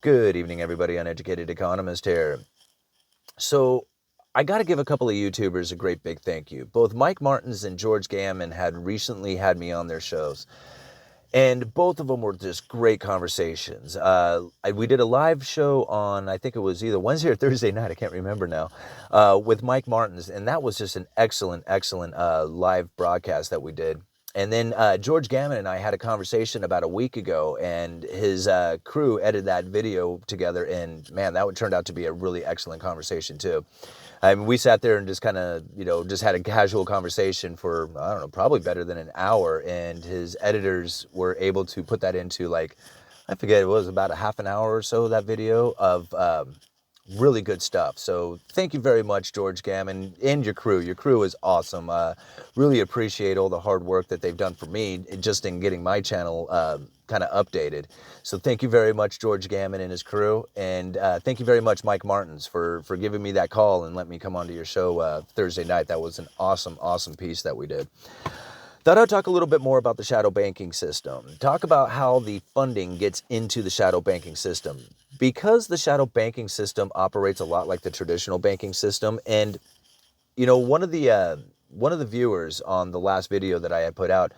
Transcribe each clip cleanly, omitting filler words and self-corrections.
Good evening, everybody. Uneducated Economist here. So, I got to give a couple of YouTubers a great big thank you. Both Mike Martins and George Gammon had recently had me on their shows, and both of them were just great conversations. We did a live show on, I think it was either Wednesday or Thursday night, I can't remember now, with Mike Martins, and that was just an excellent live broadcast that we did. And then George Gammon and I had a conversation about a week ago, and his crew edited that video together, and man, that turned out to be a really excellent conversation too. I mean, we sat there and just kind of, just had a casual conversation for, I don't know, probably better than an hour, and his editors were able to put that into like, I forget, it was about a half an hour or so, that video of really good stuff. So thank you very much, George Gammon, and your crew. Your crew is awesome. Really appreciate all the hard work that they've done for me just in getting my channel kind of updated. So thank you very much, George Gammon and his crew. And thank you very much, Mike Martins, for giving me that call and let me come onto your show Thursday night. That was an awesome piece that we did. Thought I'd talk a little bit more about the shadow banking system. Talk about how the funding gets into the shadow banking system. Because the shadow banking system operates a lot like the traditional banking system, and one of the viewers on the last video that I had put out,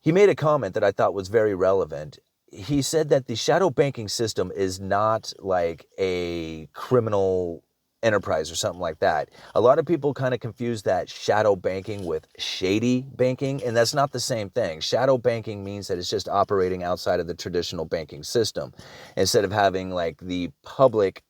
he made a comment that I thought was very relevant. He said that the shadow banking system is not like a criminal enterprise or something like that. A lot of people kind of confuse that shadow banking with shady banking, and that's not the same thing. Shadow banking means that it's just operating outside of the traditional banking system. Instead of having like the public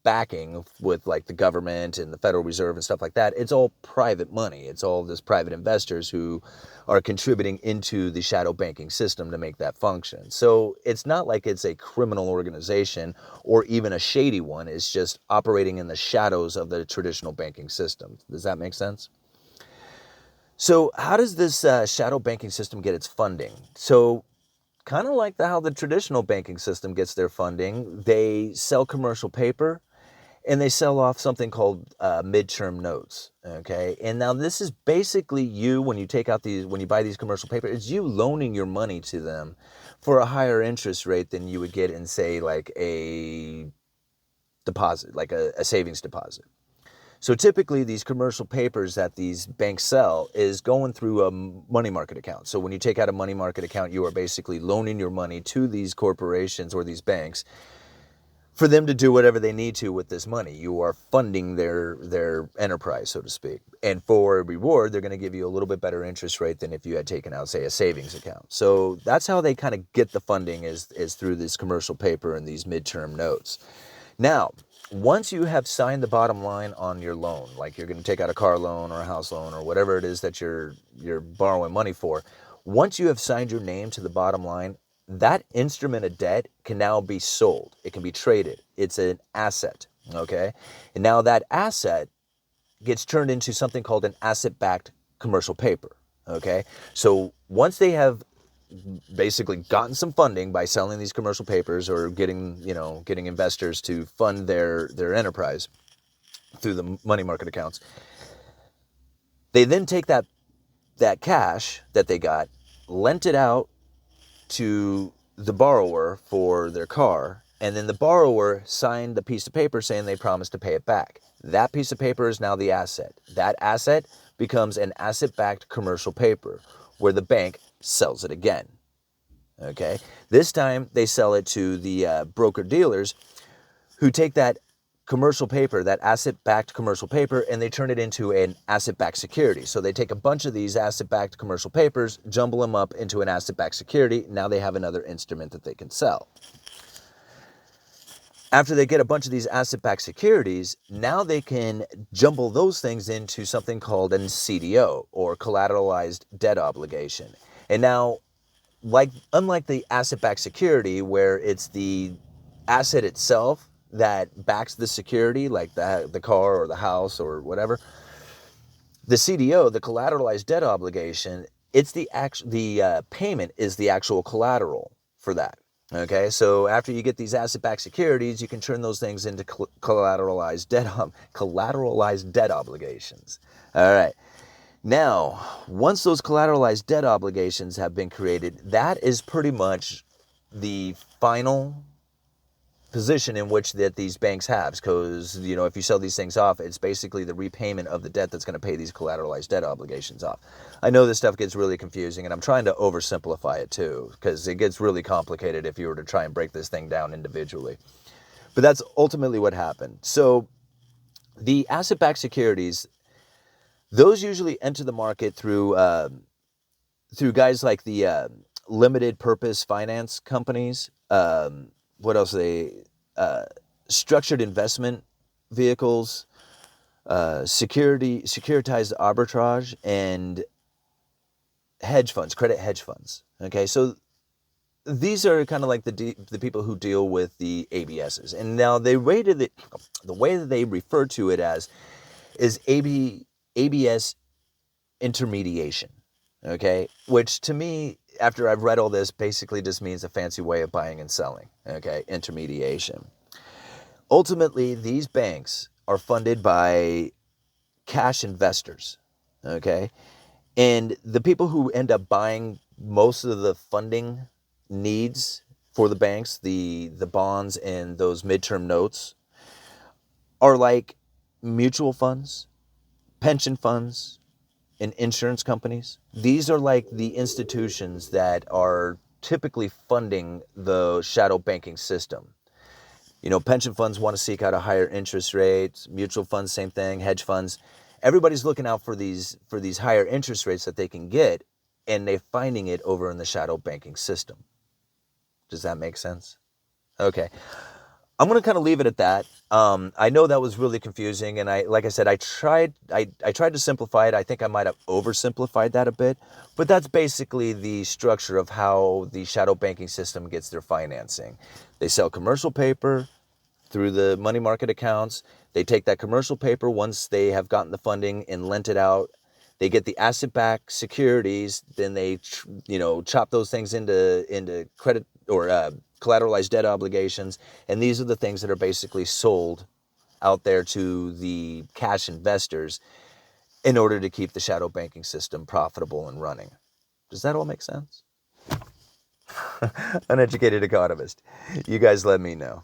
backing with like the government and the Federal Reserve and stuff like that, it's all private money. It's all this private investors who are contributing into the shadow banking system to make that function. So it's not like it's a criminal organization or even a shady one. It's just operating in the shadows of the traditional banking system. Does that make sense? So how does this shadow banking system get its funding? So kind of like how the traditional banking system gets their funding, they sell commercial paper and they sell off something called midterm notes. Okay, and now this is basically you when you buy these commercial paper, it's you loaning your money to them for a higher interest rate than you would get in, say, like a deposit, like a savings deposit. So typically these commercial papers that these banks sell is going through a money market account. So when you take out a money market account, you are basically loaning your money to these corporations or these banks for them to do whatever they need to with this money. You are funding their enterprise, so to speak. And for a reward, they're going to give you a little bit better interest rate than if you had taken out, say, a savings account. So that's how they kind of get the funding is through this commercial paper and these midterm notes. Now, once you have signed the bottom line on your loan, like you're going to take out a car loan or a house loan or whatever it is that you're borrowing money for, once you have signed your name to the bottom line, that instrument of debt can now be sold. It can be traded. It's an asset, okay? And now that asset gets turned into something called an asset-backed commercial paper, okay? So once they have basically gotten some funding by selling these commercial papers or getting investors to fund their enterprise through the money market accounts, they then take that cash that they got, lent it out to the borrower for their car, and then the borrower signed the piece of paper saying they promised to pay it back. That piece of paper is now the asset. That asset becomes an asset-backed commercial paper where the bank sells it again. Okay, this time they sell it to the broker dealers who take that commercial paper, that asset-backed commercial paper, and they turn it into an asset-backed security. So they take a bunch of these asset-backed commercial papers, jumble them up into an asset-backed security. Now they have another instrument that they can sell. After they get a bunch of these asset-backed securities, now they can jumble those things into something called an CDO, or collateralized debt obligation. And now, unlike the asset-backed security where it's the asset itself that backs the security, like the car or the house or whatever, the CDO, the collateralized debt obligation, it's the payment is the actual collateral for that. Okay, so after you get these asset-backed securities, you can turn those things into collateralized debt obligations. All right. Now, once those collateralized debt obligations have been created, that is pretty much the final position in which that these banks have, because if you sell these things off, it's basically the repayment of the debt that's going to pay these collateralized debt obligations off. I know this stuff gets really confusing, and I'm trying to oversimplify it too, because it gets really complicated if you were to try and break this thing down individually. But that's ultimately what happened. So the asset-backed securities, those usually enter the market through guys like the limited purpose finance companies. What else? Structured investment vehicles, securitized arbitrage, and hedge funds, credit hedge funds. Okay, so these are kind of like the people who deal with the ABSs. And now they rated it, the way that they refer to it as is ABS intermediation. Okay, which to me, after I've read all this, basically just means a fancy way of buying and selling. Okay, intermediation. Ultimately, these banks are funded by cash investors. Okay, and the people who end up buying most of the funding needs for the banks, the bonds and those midterm notes, are like mutual funds, pension funds, and insurance companies. These are like the institutions that are typically funding the shadow banking system. Pension funds want to seek out a higher interest rate. Mutual funds, same thing. Hedge funds, everybody's looking out for these higher interest rates that they can get, and they're finding it over in the shadow banking system. Does that make sense? Okay. I'm going to kind of leave it at that. I know that was really confusing, and like I said, I tried to simplify it. I think I might have oversimplified that a bit, but that's basically the structure of how the shadow banking system gets their financing. They sell commercial paper through the money market accounts. They take that commercial paper once they have gotten the funding and lent it out. They get the asset-backed securities, then they chop those things into credit or collateralized debt obligations, and these are the things that are basically sold out there to the cash investors in order to keep the shadow banking system profitable and running. Does that all make sense? Uneducated economist. You guys let me know.